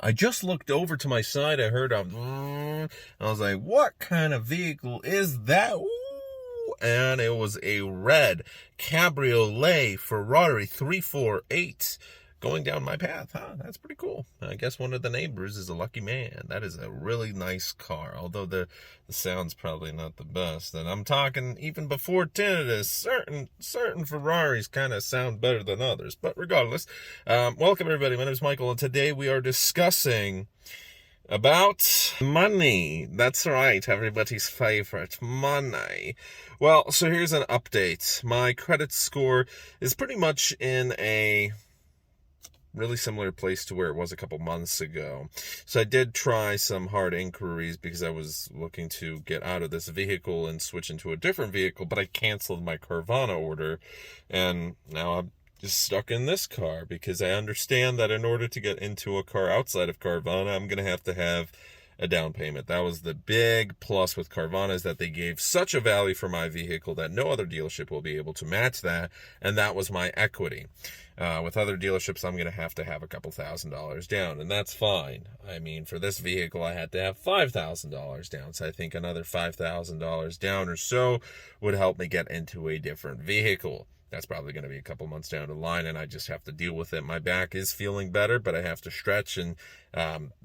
I just looked over to my side. I heard I was like, what kind of vehicle is that? Ooh, and it was a red Cabriolet Ferrari 348 going down my path. That's pretty cool. I guess one of the neighbors is a lucky man. That is a really nice car, although the sound's probably not the best. And I'm talking even before tinnitus, certain Ferraris kind of sound better than others. But regardless, welcome everybody. My name is Michael, and today we are discussing about money. That's right, everybody's favorite, money. Well, so here's an update. My credit score is pretty much in a really similar place to where it was a couple months ago. So I did try some hard inquiries because I was looking to get out of this vehicle and switch into a different vehicle, but I canceled my Carvana order, and now I'm just stuck in this car because I understand that in order to get into a car outside of Carvana, I'm going to have a down payment. That was the big plus with Carvana, is that they gave such a value for my vehicle that no other dealership will be able to match that, and that was my equity. With other dealerships, I'm going to have a couple $1,000s down, and that's fine. I mean, for this vehicle, I had to have $5,000 down, so I think another $5,000 down or so would help me get into a different vehicle. That's probably going to be a couple months down the line, and I just have to deal with it. My back is feeling better, but I have to stretch, and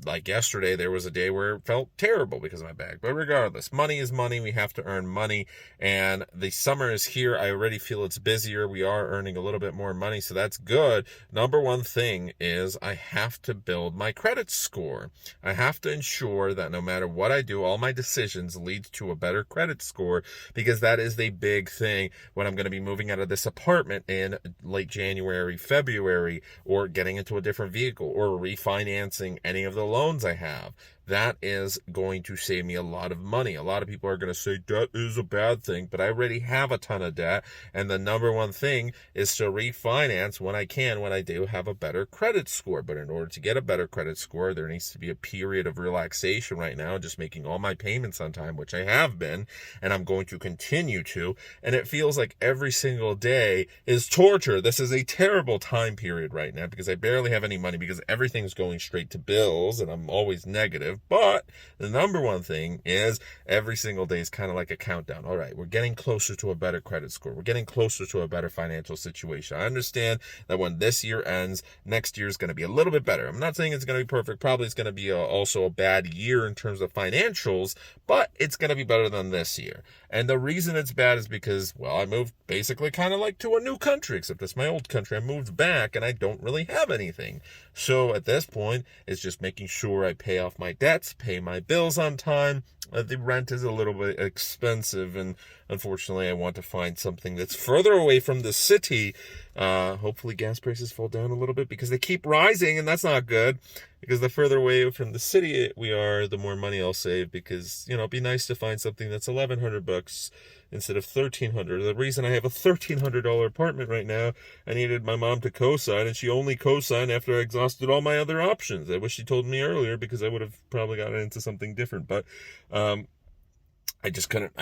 like yesterday, there was a day where it felt terrible because of my back. But regardless, money is money. We have to earn money, and the summer is here. I already feel it's busier. We are earning a little bit more money, so that's good. Number one thing is I have to build my credit score. I have to ensure that no matter what I do, all my decisions lead to a better credit score, because that is the big thing when I'm going to be moving out of this apartment in late January, February, or getting into a different vehicle, or refinancing any of the loans I have. That is going to save me a lot of money. A lot of people are going to say debt is a bad thing, but I already have a ton of debt, and the number one thing is to refinance when I can, when I do have a better credit score. But in order to get a better credit score, there needs to be a period of relaxation right now, just making all my payments on time, which I have been, and I'm going to continue to, and it feels like every single day is torture. This is a terrible time period right now because I barely have any money because everything's going straight to bills, and I'm always negative. But the number one thing is every single day is kind of like a countdown. All right, we're getting closer to a better credit score. We're getting closer to a better financial situation. I understand that when this year ends, next year is going to be a little bit better. I'm not saying it's going to be perfect. Probably it's going to be also a bad year in terms of financials, but it's going to be better than this year. And the reason it's bad is because, well, I moved basically kind of like to a new country, except it's my old country. I moved back and I don't really have anything. So at this point, it's just making sure I pay off my debts, pay my bills on time. The rent is a little bit expensive, and unfortunately I want to find something that's further away from the city. Hopefully gas prices fall down a little bit because they keep rising, and that's not good, because the further away from the city we are, the more money I'll save, because, you know, it'd be nice to find something that's $1,100 instead of $1,300. The reason I have a $1,300 apartment right now, I needed my mom to co-sign, and she only co-signed after I exhausted all my other options. I wish she told me earlier, because I would have probably gotten into something different, but I just couldn't.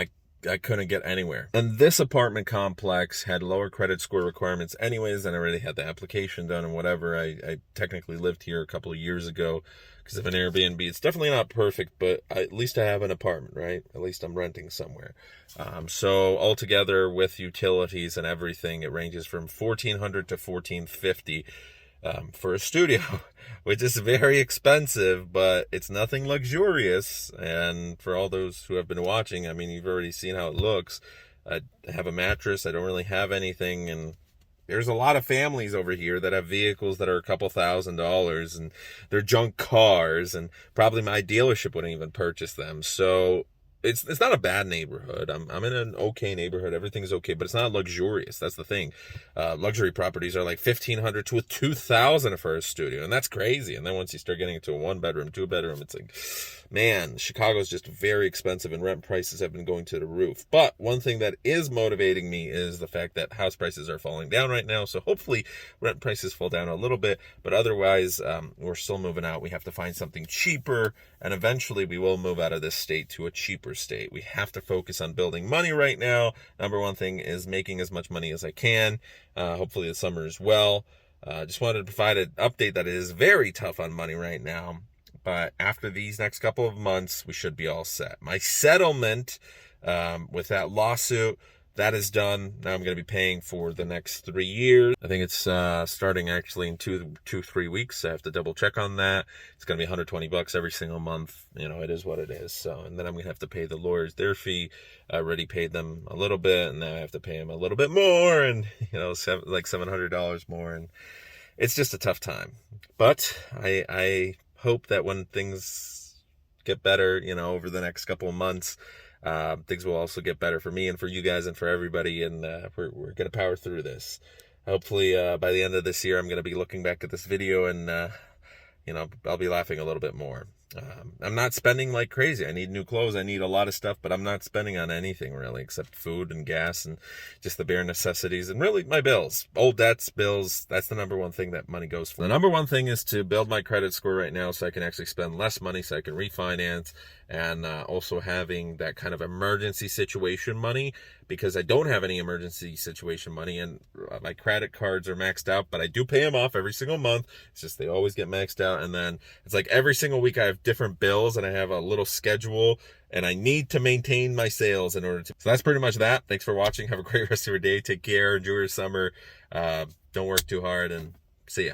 I couldn't get anywhere. And this apartment complex had lower credit score requirements anyways, and I already had the application done and whatever. I technically lived here a couple of years ago because of an Airbnb. It's definitely not perfect, but at least I have an apartment, right? At least I'm renting somewhere. So altogether, with utilities and everything, it ranges from $1,400 to $1,450 for a studio, which is very expensive, but it's nothing luxurious. And for all those who have been watching, I mean, you've already seen how it looks. I have a mattress. I don't really have anything, and there's a lot of families over here that have vehicles that are a couple $1,000s, and they're junk cars, and probably my dealership wouldn't even purchase them. So it's not a bad neighborhood. I'm in an okay neighborhood. Everything's okay, but it's not luxurious. That's the thing. Luxury properties are like $1,500 to $2,000 for a studio, and that's crazy. And then once you start getting into a 1-bedroom, 2-bedroom, it's like, man, Chicago's just very expensive, and rent prices have been going to the roof. But one thing that is motivating me is the fact that house prices are falling down right now. So hopefully rent prices fall down a little bit, but otherwise, we're still moving out. We have to find something cheaper, and eventually we will move out of this state to a cheaper state. We have to focus on building money right now. Number one thing is making as much money as I can. Hopefully the summer as well. Just wanted to provide an update that it is very tough on money right now. but after these next couple of months, we should be all set. My settlement with that lawsuit, that is done. Now I'm going to be paying for the next 3 years. I think it's starting actually in 3 weeks. I have to double check on that. It's going to be $120 every single month. You know, it is what it is. So, and then I'm going to have to pay the lawyers their fee. I already paid them a little bit, and now I have to pay them a little bit more, and like $700 more, and it's just a tough time. But I hope that when things get better, over the next couple of months, things will also get better for me and for you guys and for everybody, and we're going to power through this. Hopefully by the end of this year, I'm going to be looking back at this video and I'll be laughing a little bit more. I'm not spending like crazy. I need new clothes, I need a lot of stuff, but I'm not spending on anything really except food and gas and just the bare necessities, and really my bills, old debts, bills. That's the number one thing that money goes for. The number one thing is to build my credit score right now so I can actually spend less money, so I can refinance, and also having that kind of emergency situation money, because I don't have any emergency situation money, and my credit cards are maxed out, but I do pay them off every single month. It's just they always get maxed out, and then it's like every single week I have different bills, and I have a little schedule, and I need to maintain my sales in order to. So that's pretty much that. Thanks for watching. Have a great rest of your day. Take care. Enjoy your summer. Don't work too hard, and see ya.